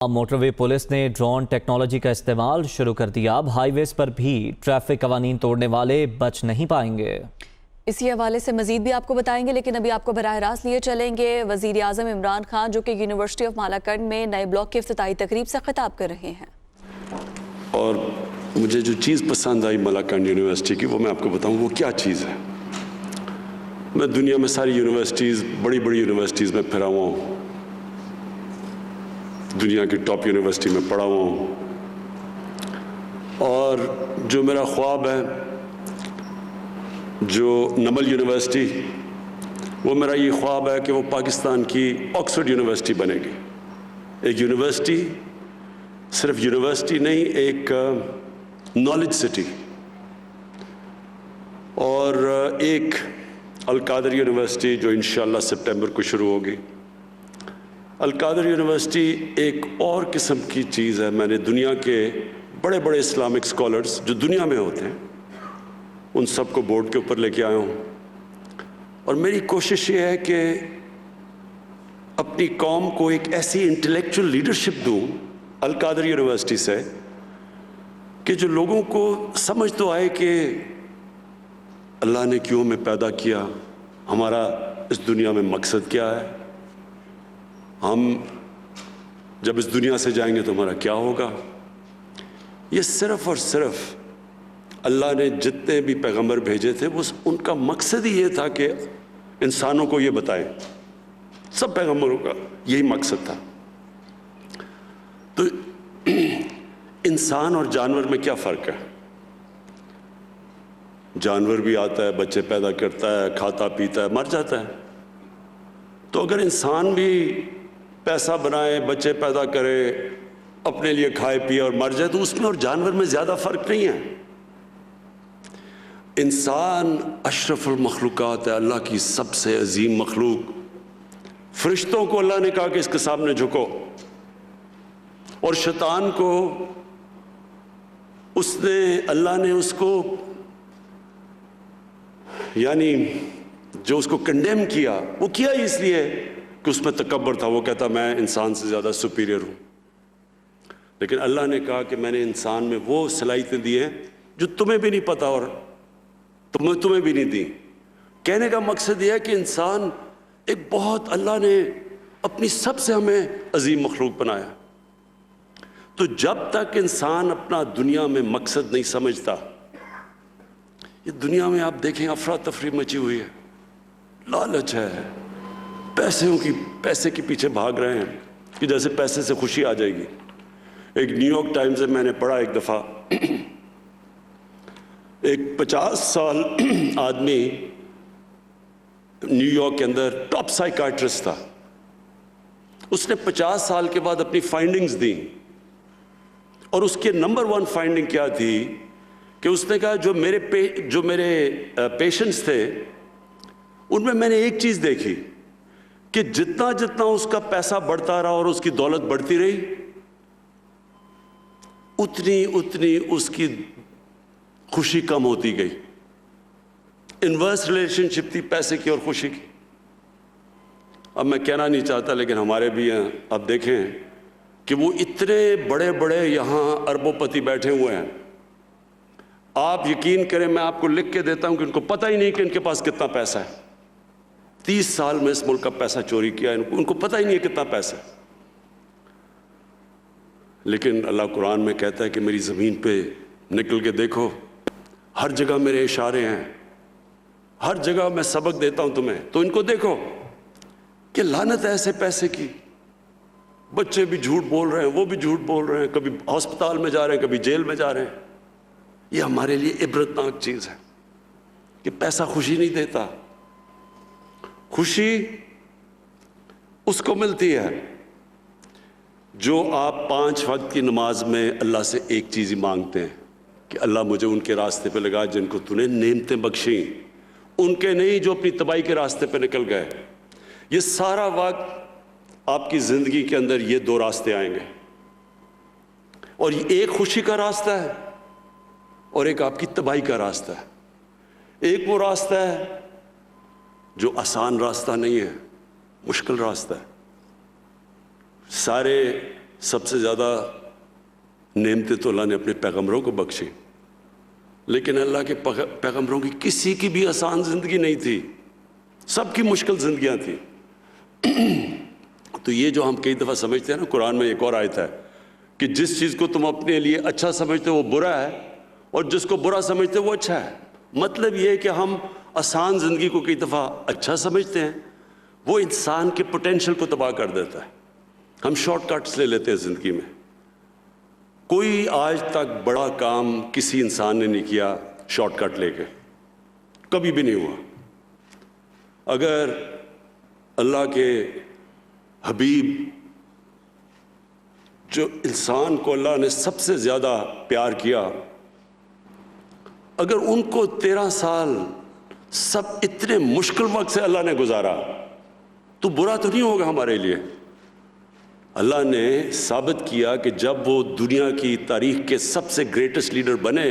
Motorway police نے drone technology کا استعمال شروع کر دیا۔ اب ہائی ویز پر بھی ٹریفک قوانین توڑنے والے بچ نہیں پائیں گے۔ اسی حوالے سے مزید بھی آپ کو بتائیں گے، لیکن ابھی آپ کو براہ راست لیے چلیں گے وزیر اعظم عمران خان، جو کہ یونیورسٹی آف مالاکنڈ میں نئے بلاک کی افتتاحی تقریب سے خطاب کر رہے ہیں۔ اور مجھے جو چیز پسند آئی مالاکنڈ یونیورسٹی کی، وہ میں آپ کو بتاؤں وہ کیا چیز ہے۔ میں دنیا میں ساری یونیورسٹیز، بڑی بڑی یونیورسٹیز میں پھرا ہوا ہوں، دنیا کی ٹاپ یونیورسٹی میں پڑھا ہوا ہوں، اور جو میرا خواب ہے، جو نمل یونیورسٹی، وہ میرا یہ خواب ہے کہ وہ پاکستان کی آکسفورڈ یونیورسٹی بنے گی۔ ایک یونیورسٹی، صرف یونیورسٹی نہیں، ایک نالج سٹی، اور ایک القادر یونیورسٹی جو انشاءاللہ سپٹمبر کو شروع ہوگی۔ القادر یونیورسٹی ایک اور قسم کی چیز ہے۔ میں نے دنیا کے بڑے بڑے اسلامک اسکالرز جو دنیا میں ہوتے ہیں، ان سب کو بورڈ کے اوپر لے کے آیا ہوں، اور میری کوشش یہ ہے کہ اپنی قوم کو ایک ایسی انٹلیکچول لیڈرشپ دوں القادر یونیورسٹی سے کہ جو لوگوں کو سمجھ تو آئے کہ اللہ نے کیوں ہمیں پیدا کیا، ہمارا اس دنیا میں مقصد کیا ہے، ہم جب اس دنیا سے جائیں گے تو ہمارا کیا ہوگا۔ یہ صرف اور صرف اللہ نے جتنے بھی پیغمبر بھیجے تھے، وہ ان کا مقصد ہی یہ تھا کہ انسانوں کو یہ بتائیں۔ سب پیغمبروں کا یہی مقصد تھا۔ تو انسان اور جانور میں کیا فرق ہے؟ جانور بھی آتا ہے، بچے پیدا کرتا ہے، کھاتا پیتا ہے، مر جاتا ہے۔ تو اگر انسان بھی پیسہ بنائے، بچے پیدا کرے، اپنے لیے کھائے پیے اور مر جائے، تو اس میں اور جانور میں زیادہ فرق نہیں ہے۔ انسان اشرف المخلوقات ہے، اللہ کی سب سے عظیم مخلوق۔ فرشتوں کو اللہ نے کہا کہ اس کے سامنے جھکو، اور شیطان کو اللہ نے اس کو یعنی جو اس کو کنڈیم کیا، وہ کیا ہی اس لیے کہ اس میں تکبر تھا۔ وہ کہتا میں انسان سے زیادہ سپیریئر ہوں۔ لیکن اللہ نے کہا کہ میں نے انسان میں وہ صلاحیتیں دی ہیں جو تمہیں بھی نہیں پتا اور تمہیں بھی نہیں دی۔ کہنے کا مقصد یہ ہے کہ انسان ایک بہت، اللہ نے اپنی سب سے ہمیں عظیم مخلوق بنایا۔ تو جب تک انسان اپنا دنیا میں مقصد نہیں سمجھتا، یہ دنیا میں آپ دیکھیں افراتفری مچی ہوئی ہے، لالچ ہے، پیسے کے پیچھے بھاگ رہے ہیں کہ جیسے پیسے سے خوشی آ جائے گی۔ ایک نیو یارک ٹائمز سے میں نے پڑھا ایک دفعہ، ایک 50 سال آدمی نیو یارک کے اندر ٹاپ سائیکائٹرسٹ تھا۔ اس نے 50 سال کے بعد اپنی فائنڈنگز دیں، اور اس کے نمبر 1 فائنڈنگ کیا تھی کہ اس نے کہا جو میرے پیشنٹس تھے، ان میں نے ایک چیز دیکھی کہ جتنا جتنا اس کا پیسہ بڑھتا رہا اور اس کی دولت بڑھتی رہی، اتنی اس کی خوشی کم ہوتی گئی۔ انورس ریلیشن شپ تھی پیسے کی اور خوشی کی۔ اب میں کہنا نہیں چاہتا، لیکن ہمارے بھی ہیں، اب دیکھیں کہ وہ اتنے بڑے بڑے یہاں اربوں پتی بیٹھے ہوئے ہیں، آپ یقین کریں میں آپ کو لکھ کے دیتا ہوں کہ ان کو پتہ ہی نہیں کہ ان کے پاس کتنا پیسہ ہے۔ 30 سال میں اس ملک کا پیسہ چوری کیا، ان کو پتہ ہی نہیں ہے کتنا پیسہ ہے۔ لیکن اللہ قرآن میں کہتا ہے کہ میری زمین پہ نکل کے دیکھو، ہر جگہ میرے اشارے ہیں، ہر جگہ میں سبق دیتا ہوں تمہیں، تو ان کو دیکھو کہ لعنت ہے ایسے پیسے کی۔ بچے بھی جھوٹ بول رہے ہیں، وہ بھی جھوٹ بول رہے ہیں، کبھی ہسپتال میں جا رہے ہیں، کبھی جیل میں جا رہے ہیں۔ یہ ہمارے لیے عبرتناک چیز ہے کہ پیسہ خوشی نہیں دیتا۔ خوشی اس کو ملتی ہے جو آپ 5 وقت کی نماز میں اللہ سے ایک چیز ہی مانگتے ہیں کہ اللہ مجھے ان کے راستے پہ لگا جن کو تو نے نعمتیں بخشیں، ان کے نہیں جو اپنی تباہی کے راستے پہ نکل گئے۔ یہ سارا وقت آپ کی زندگی کے اندر یہ 2 راستے آئیں گے، اور یہ ایک خوشی کا راستہ ہے اور ایک آپ کی تباہی کا راستہ ہے۔ ایک وہ راستہ ہے جو آسان راستہ نہیں ہے، مشکل راستہ ہے۔ سارے سب سے زیادہ نعمتیں تو اللہ نے اپنے پیغمبروں کو بخشی، لیکن اللہ کے پیغمبروں کی کسی کی بھی آسان زندگی نہیں تھی، سب کی مشکل زندگیاں تھیں۔ تو یہ جو ہم کئی دفعہ سمجھتے ہیں نا، قرآن میں ایک اور آیت ہے کہ جس چیز کو تم اپنے لیے اچھا سمجھتے ہو وہ برا ہے، اور جس کو برا سمجھتے ہو وہ اچھا ہے۔ مطلب یہ ہے کہ ہم آسان زندگی کو کئی دفعہ اچھا سمجھتے ہیں، وہ انسان کے پوٹینشیل کو تباہ کر دیتا ہے۔ ہم شارٹ کٹس لے لیتے ہیں زندگی میں۔ کوئی آج تک بڑا کام کسی انسان نے نہیں کیا شارٹ کٹ لے کے، کبھی بھی نہیں ہوا۔ اگر اللہ کے حبیب جو انسان کو اللہ نے سب سے زیادہ پیار کیا، اگر ان کو 13 سال سب اتنے مشکل وقت سے اللہ نے گزارا تو برا تو نہیں ہوگا ہمارے لیے۔ اللہ نے ثابت کیا کہ جب وہ دنیا کی تاریخ کے سب سے گریٹسٹ لیڈر بنے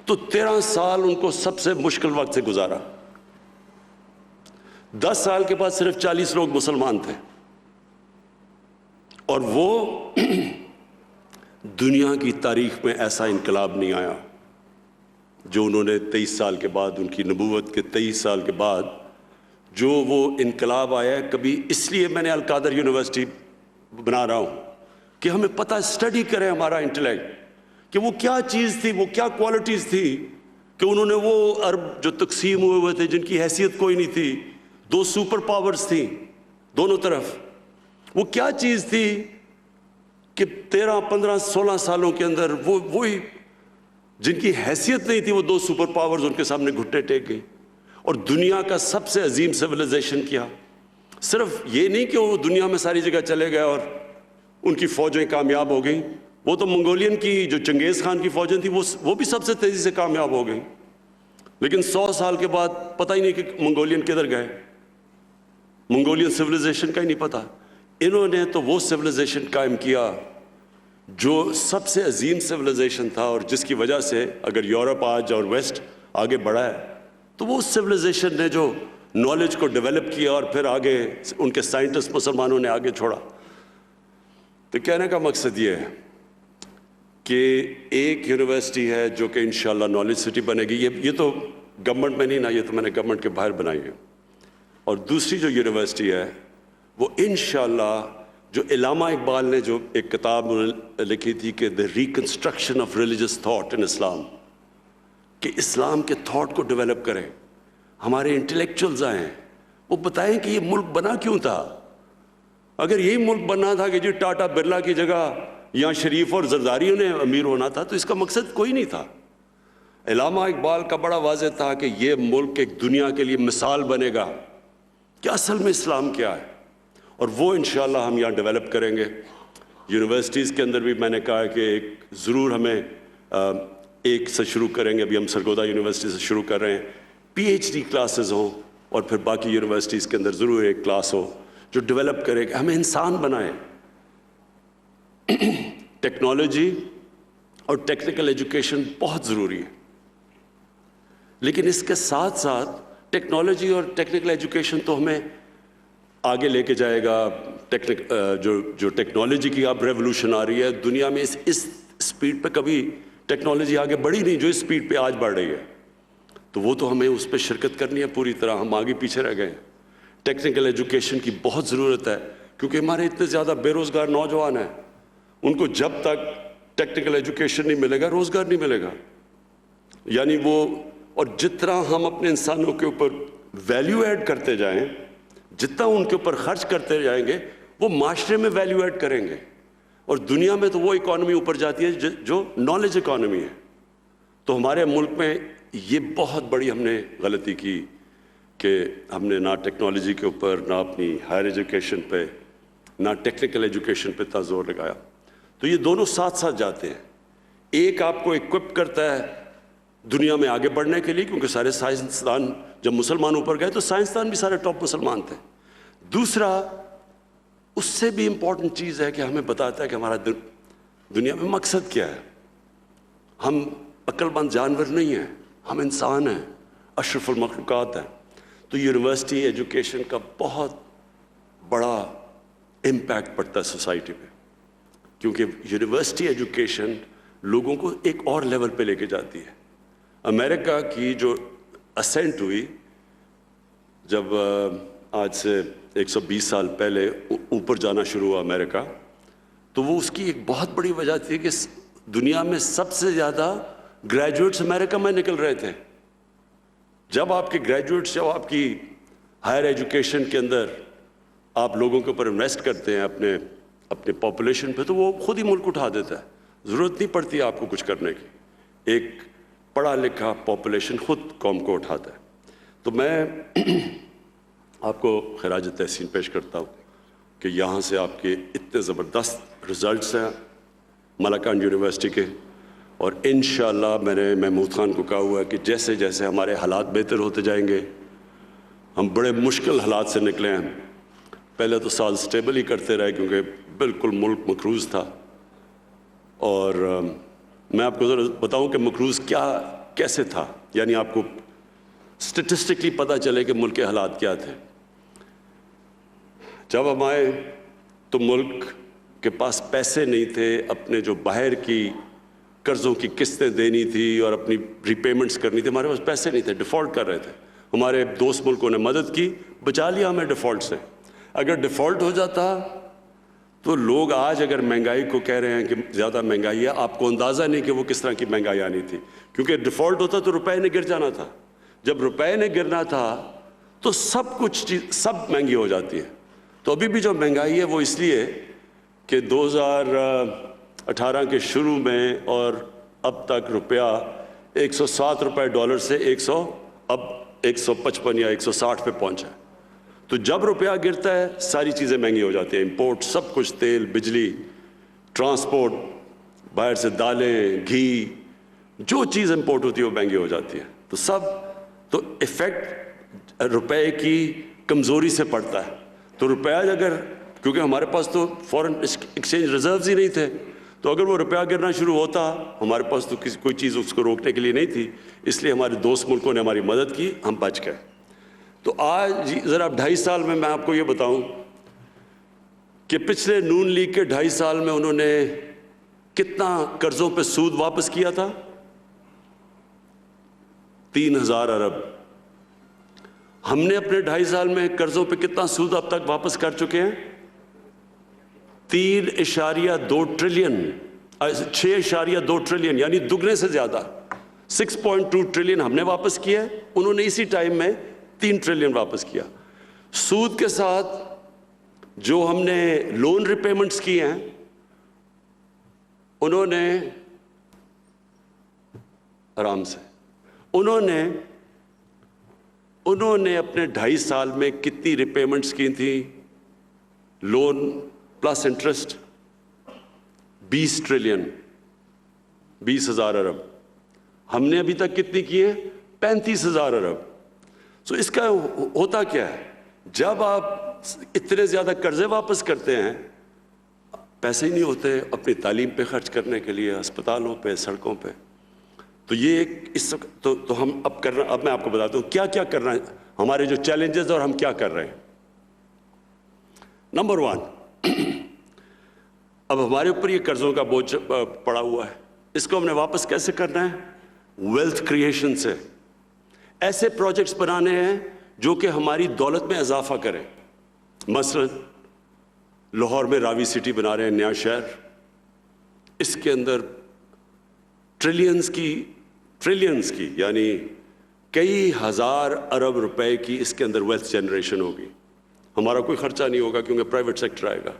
تو 13 سال ان کو سب سے مشکل وقت سے گزارا۔ 10 سال کے بعد صرف 40 لوگ مسلمان تھے، اور وہ دنیا کی تاریخ میں ایسا انقلاب نہیں آیا جو انہوں نے 23 سال کے بعد، ان کی نبوت کے 23 سال کے بعد جو وہ انقلاب آیا ہے۔ کبھی اس لیے میں نے القادر یونیورسٹی بنا رہا ہوں کہ ہمیں پتہ اسٹڈی کریں ہمارا انٹلیکٹ کہ وہ کیا چیز تھی، وہ کیا کوالٹیز تھی کہ انہوں نے وہ عرب جو تقسیم ہوئے تھے، جن کی حیثیت کوئی نہیں تھی، 2 سپر پاورز تھیں دونوں طرف، وہ کیا چیز تھی کہ 13 15 16 سالوں کے اندر وہی جن کی حیثیت نہیں تھی، وہ 2 سپر پاورز ان کے سامنے گھٹنے ٹیک گئی اور دنیا کا سب سے عظیم سویلائزیشن کیا۔ صرف یہ نہیں کہ وہ دنیا میں ساری جگہ چلے گئے اور ان کی فوجیں کامیاب ہو گئیں، وہ تو منگولین کی جو چنگیز خان کی فوجیں تھیں وہ بھی سب سے تیزی سے کامیاب ہو گئیں، لیکن 100 سال کے بعد پتہ ہی نہیں کہ منگولین کدھر گئے، منگولین سویلائزیشن کا ہی نہیں پتہ۔ انہوں نے تو وہ سویلائزیشن قائم کیا جو سب سے عظیم سویلائزیشن تھا، اور جس کی وجہ سے اگر یورپ آج اور ویسٹ آگے بڑھا ہے تو وہ سویلائزیشن نے جو نالج کو ڈیولپ کیا اور پھر آگے ان کے سائنٹسٹ مسلمانوں نے آگے چھوڑا۔ تو کہنے کا مقصد یہ ہے کہ ایک یونیورسٹی ہے جو کہ انشاءاللہ نالج سٹی بنے گی، یہ تو گورنمنٹ میں نہیں نا، یہ تو میں نے گورنمنٹ کے باہر بنائی ہے، اور دوسری جو یونیورسٹی ہے وہ انشاءاللہ جو علامہ اقبال نے جو ایک کتاب لکھی تھی کہ the reconstruction of religious thought in Islam, کہ اسلام کے تھاٹ کو ڈیولپ کریں، ہمارے انٹلیکچوئلز آئیں، وہ بتائیں کہ یہ ملک بنا کیوں تھا۔ اگر یہی ملک بننا تھا کہ جی ٹاٹا برلا کی جگہ یا شریف اور زرداریوں نے امیر ہونا تھا تو اس کا مقصد کوئی نہیں تھا۔ علامہ اقبال کا بڑا واضح تھا کہ یہ ملک ایک دنیا کے لیے مثال بنے گا کہ اصل میں اسلام کیا ہے، اور وہ انشاءاللہ ہم یہاں ڈیولپ کریں گے۔ یونیورسٹیز کے اندر بھی میں نے کہا کہ ایک ضرور ہمیں ایک سے شروع کریں گے، ابھی ہم سرگودا یونیورسٹی سے شروع کر رہے ہیں، پی ایچ ڈی کلاسز ہوں، اور پھر باقی یونیورسٹیز کے اندر ضرور ایک کلاس ہو جو ڈیولپ کرے کہ ہمیں انسان بنائیں۔ ٹیکنالوجی اور ٹیکنیکل ایجوکیشن بہت ضروری ہے، لیکن اس کے ساتھ ساتھ ٹیکنالوجی اور ٹیکنیکل ایجوکیشن تو ہمیں آگے لے کے جائے گا۔ جو ٹیکنالوجی کی اب ریولوشن آ رہی ہے دنیا میں، اس سپیڈ پہ کبھی ٹیکنالوجی آگے بڑھی نہیں جو اس سپیڈ پہ آج بڑھ رہی ہے، تو وہ تو ہمیں اس پہ شرکت کرنی ہے پوری طرح، ہم آگے پیچھے رہ گئے ہیں۔ ٹیکنیکل ایجوکیشن کی بہت ضرورت ہے کیونکہ ہمارے اتنے زیادہ بے روزگار نوجوان ہیں، ان کو جب تک ٹیکنیکل ایجوکیشن نہیں ملے گا روزگار نہیں ملے گا۔ یعنی وہ، اور جتنا ہم اپنے انسانوں کے اوپر ویلیو ایڈ کرتے جائیں، جتنا ان کے اوپر خرچ کرتے جائیں گے وہ معاشرے میں ویلیو ایڈ کریں گے، اور دنیا میں تو وہ اکانومی اوپر جاتی ہے جو نالج اکانومی ہے۔ تو ہمارے ملک میں یہ بہت بڑی ہم نے غلطی کی کہ ہم نے نہ ٹیکنالوجی کے اوپر، نہ اپنی ہائر ایجوکیشن پہ، نہ ٹیکنیکل ایجوکیشن پہ اتنا زور لگایا۔ تو یہ دونوں ساتھ ساتھ جاتے ہیں، ایک آپ کو ایکوپ کرتا ہے دنیا میں آگے بڑھنے کے لیے کیونکہ سارے سائنسدان جب مسلمان اوپر گئے تو سائنسدان بھی سارے ٹاپ مسلمان تھے، دوسرا اس سے بھی امپورٹنٹ چیز ہے کہ ہمیں بتاتا ہے کہ ہمارا دنیا میں مقصد کیا ہے۔ ہم عقل مند جانور نہیں ہیں، ہم انسان ہیں، اشرف المخلوقات ہیں۔ تو یونیورسٹی ایجوکیشن کا بہت بڑا امپیکٹ پڑتا ہے سوسائٹی پہ۔ کیونکہ یونیورسٹی ایجوکیشن لوگوں کو ایک اور لیول پہ لے کے جاتی ہے. امریکہ کی جو اسینٹ ہوئی جب آج سے 120 سال پہلے اوپر جانا شروع ہوا امریکہ, تو وہ اس کی ایک بہت بڑی وجہ تھی کہ دنیا میں سب سے زیادہ گریجویٹس امریکہ میں نکل رہے تھے. جب آپ کے گریجویٹس, جب آپ کی ہائر ایجوکیشن کے اندر آپ لوگوں کے اوپر انویسٹ کرتے ہیں اپنے پاپولیشن پہ, تو وہ خود ہی ملک اٹھا دیتا ہے. ضرورت نہیں پڑتی آپ کو کچھ کرنے کی, ایک پڑھا لکھا پاپولیشن خود قوم کو اٹھاتا ہے. تو میں آپ کو خراج تحسین پیش کرتا ہوں کہ یہاں سے آپ کے اتنے زبردست رزلٹس ہیں مالاکنڈ یونیورسٹی کے, اور انشاءاللہ میں نے محمود خان کو کہا ہوا ہے کہ جیسے جیسے ہمارے حالات بہتر ہوتے جائیں گے, ہم بڑے مشکل حالات سے نکلے ہیں. پہلے تو سال سٹیبل ہی کرتے رہے کیونکہ بالکل ملک مقروض تھا, اور میں آپ کو ذرا بتاؤں کہ مقروض کیسے تھا, یعنی آپ کو سٹیٹسٹکلی پتہ چلے کہ ملک کے حالات کیا تھے. جب ہم آئے تو ملک کے پاس پیسے نہیں تھے, اپنے جو باہر کی قرضوں کی قسطیں دینی تھی اور اپنی ری پیمنٹس کرنی تھی, ہمارے پاس پیسے نہیں تھے, ڈیفالٹ کر رہے تھے. ہمارے دوست ملکوں نے مدد کی, بچا لیا ہمیں ڈیفالٹ سے. اگر ڈیفالٹ ہو جاتا تو لوگ آج اگر مہنگائی کو کہہ رہے ہیں کہ زیادہ مہنگائی ہے, آپ کو اندازہ نہیں کہ وہ کس طرح کی مہنگائی آنی تھی, کیونکہ ڈیفالٹ ہوتا تو روپے نے گر جانا تھا. جب روپے نے گرنا تھا تو سب کچھ سب مہنگی ہو جاتی ہے. تو ابھی بھی جو مہنگائی ہے وہ اس لیے کہ 2018 کے شروع میں اور اب تک روپیہ 107 روپے ڈالر سے 155 یا 160 پہ پہنچا ہے. تو جب روپیہ گرتا ہے ساری چیزیں مہنگی ہو جاتی ہیں, امپورٹ سب کچھ, تیل, بجلی, ٹرانسپورٹ, باہر سے دالیں, گھی, جو چیز امپورٹ ہوتی ہے وہ مہنگی ہو جاتی ہے. تو ایفیکٹ روپے کی کمزوری سے پڑتا ہے. تو روپیہ اگر, کیونکہ ہمارے پاس تو فورن ایکسچینج ریزروز ہی نہیں تھے, تو اگر وہ روپیہ گرنا شروع ہوتا, ہمارے پاس تو کوئی چیز اس کو روکنے کے لیے نہیں تھی, اس لیے ہمارے دوست ملکوں نے ہماری مدد کی, ہم بچ گئے. تو آج ذرا 2.5 سال میں آپ کو یہ بتاؤں کہ پچھلے نون لیگ کے 2.5 سال میں انہوں نے کتنا قرضوں پہ سود واپس کیا تھا, 3000 ارب. ہم نے اپنے 2.5 سال میں قرضوں پہ کتنا سود اب تک واپس کر چکے ہیں, 3.2 ٹریلین, 6.2 ٹریلین, یعنی دگنے سے زیادہ. 6.2 ٹریلین ہم نے واپس کیا, انہوں نے اسی ٹائم میں 3 ٹریلین واپس کیا. سود کے ساتھ جو ہم نے لون ریپیمنٹس کی ہیں, انہوں نے آرام سے انہوں نے اپنے 2.5 سال میں کتنی ریپیمنٹس کی تھیں, لون پلس انٹرسٹ 20 ٹریلین, 20,000 ارب. ہم نے ابھی تک کتنی کی ہے, 35,000 ارب. سو اس کا ہوتا کیا ہے, جب آپ اتنے زیادہ قرضے واپس کرتے ہیں, پیسے ہی نہیں ہوتے اپنی تعلیم پہ خرچ کرنے کے لیے, ہسپتالوں پہ, سڑکوں پہ. تو یہ تو ہم اب میں آپ کو بتاتا ہوں کیا کیا کرنا ہے, ہمارے جو چیلنجز اور ہم کیا کر رہے ہیں. نمبر 1, اب ہمارے اوپر یہ قرضوں کا بوجھ پڑا ہوا ہے, اس کو ہم نے واپس کیسے کرنا ہے, ویلتھ کریشن سے. ایسے پروجیکٹس بنانے ہیں جو کہ ہماری دولت میں اضافہ کریں. مثلا لاہور میں راوی سٹی بنا رہے ہیں, نیا شہر, اس کے اندر ٹریلینز کی یعنی کئی ہزار ارب روپے کی اس کے اندر ویلتھ جنریشن ہوگی. ہمارا کوئی خرچہ نہیں ہوگا کیونکہ پرائیویٹ سیکٹر آئے گا.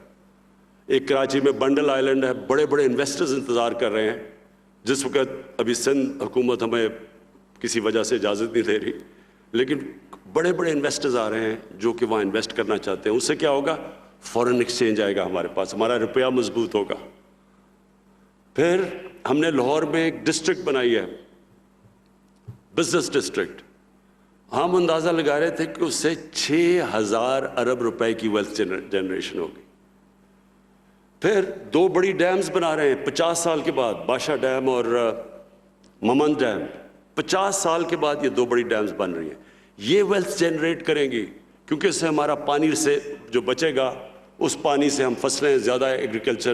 ایک کراچی میں بنڈل آئلینڈ ہے, بڑے بڑے انویسٹرز انتظار کر رہے ہیں. جس وقت ابھی سندھ حکومت ہمیں کسی وجہ سے اجازت نہیں دے رہی, لیکن بڑے بڑے انویسٹرز آ رہے ہیں جو کہ وہاں انویسٹ کرنا چاہتے ہیں. اس سے کیا ہوگا, فورن ایکسچینج آئے گا ہمارے پاس, ہمارا روپیہ مضبوط ہوگا. پھر ہم نے لاہور میں ایک ڈسٹرکٹ بنائی ہے, بزنس ڈسٹرکٹ. ہم اندازہ لگا رہے تھے کہ اس سے 6,000 ارب روپے کی ویلتھ جنریشن ہوگی. پھر 2 بڑی ڈیمز بنا رہے ہیں 50 سال کے بعد, بادشاہ ڈیم اور ممند ڈیم. 50 سال کے بعد یہ 2 بڑی ڈیمز بن رہی ہیں. یہ ویلتھ جنریٹ کریں گی کیونکہ اس سے ہمارا پانی سے جو بچے گا, اس پانی سے ہم فصلیں زیادہ ایگریکلچر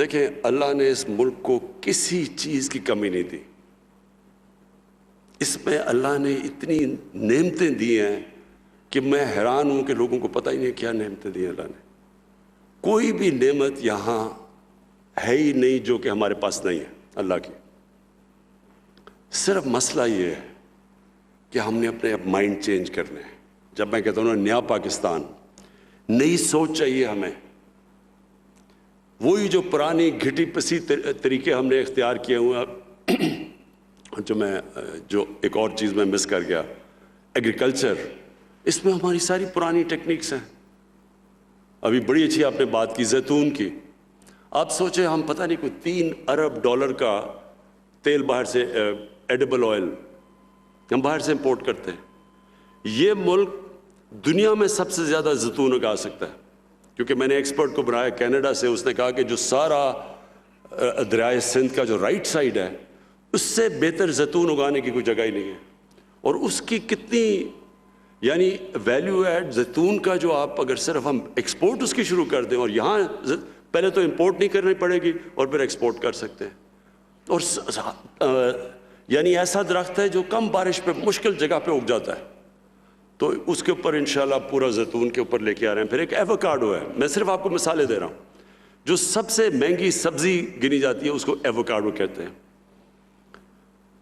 دیکھیں اللہ نے اس ملک کو کسی چیز کی کمی نہیں دی. اس میں اللہ نے اتنی نعمتیں دی ہیں کہ میں حیران ہوں کہ لوگوں کو پتہ ہی نہیں کیا نعمتیں دی ہیں اللہ نے. کوئی بھی نعمت یہاں ہے ہی نہیں جو کہ ہمارے پاس نہیں ہے اللہ کی. صرف مسئلہ یہ ہے کہ ہم نے اپنے مائنڈ چینج کرنے ہیں. جب میں کہتا ہوں نیا پاکستان، نئی سوچ چاہیے ہمیں. وہی جو پرانی گھٹی پسی طریقے ہم نے اختیار کیے ہوئے جو ایک اور چیز میں مس کر گیا، ایگریکلچر، اس میں ہماری ساری پرانی ٹیکنیکس ہیں. ابھی بڑی اچھی آپ نے بات کی زیتون کی. آپ سوچیں ہم پتہ نہیں کوئی $3 ارب کا تیل باہر سے، ایڈیبل آئل ہم باہر سے امپورٹ کرتے ہیں. یہ ملک دنیا میں سب سے زیادہ زیتون اگا سکتا ہے، کیونکہ میں نے ایکسپرٹ کو بنایا کینیڈا سے. اس نے کہا کہ جو سارا دریائے سندھ کا جو رائٹ سائڈ ہے اس سے بہتر زیتون اگانے کی کوئی جگہ ہی نہیں ہے. اور اس کی کتنی یعنی ویلیو ایڈ زیتون کا، جو آپ اگر صرف ہم ایکسپورٹ اس کی شروع کر دیں، اور یہاں پہلے تو امپورٹ نہیں کرنی پڑے گی اور پھر ایکسپورٹ کر سکتے ہیں. اور یعنی ایسا درخت ہے جو کم بارش پہ مشکل جگہ پہ اگ جاتا ہے. تو اس کے اوپر انشاءاللہ پورا زیتون کے اوپر لے کے آ رہے ہیں. پھر ایک ایووکاڈو ہے، میں صرف آپ کو مثالیں دے رہا ہوں. جو سب سے مہنگی سبزی گنی جاتی ہے اس کو ایووکاڈو کہتے ہیں.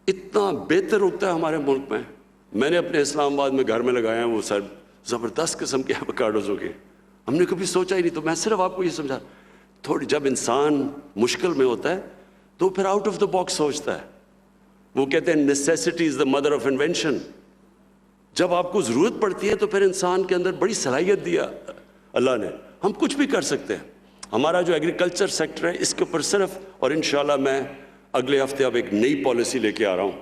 اتنا بہتر اگتا ہے ہمارے ملک میں. میں نے اپنے اسلام آباد میں گھر میں لگایا ہیں، وہ سر زبردست قسم کے ایووکاڈوز ہو گئے. ہم نے کبھی سوچا ہی نہیں. تو میں صرف آپ کو یہ سمجھا، تھوڑی جب انسان مشکل میں ہوتا ہے تو پھر آؤٹ آف دا باکس سوچتا ہے. وہ کہتے ہیں necessity is the mother of invention. جب آپ کو ضرورت پڑتی ہے تو پھر انسان کے اندر بڑی صلاحیت دیا اللہ نے. ہم کچھ بھی کر سکتے ہیں. ہمارا جو ایگریکلچر سیکٹر ہے اس کے اوپر صرف، اور انشاءاللہ میں اگلے ہفتے اب ایک نئی پالیسی لے کے آ رہا ہوں.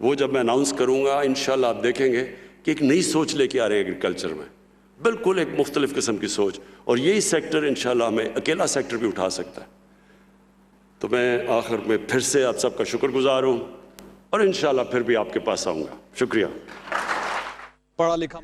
وہ جب میں اناؤنس کروں گا انشاءاللہ آپ دیکھیں گے کہ ایک نئی سوچ لے کے آ رہے ہیں ایگریکلچر میں، بالکل ایک مختلف قسم کی سوچ. اور یہی سیکٹر انشاءاللہ ہمیں اکیلا سیکٹر بھی اٹھا سکتا ہے. تو میں آخر میں پھر سے آپ سب کا شکر گزار ہوں، اور انشاءاللہ پھر بھی آپ کے پاس آؤں گا. شکریہ. پڑھا لکھا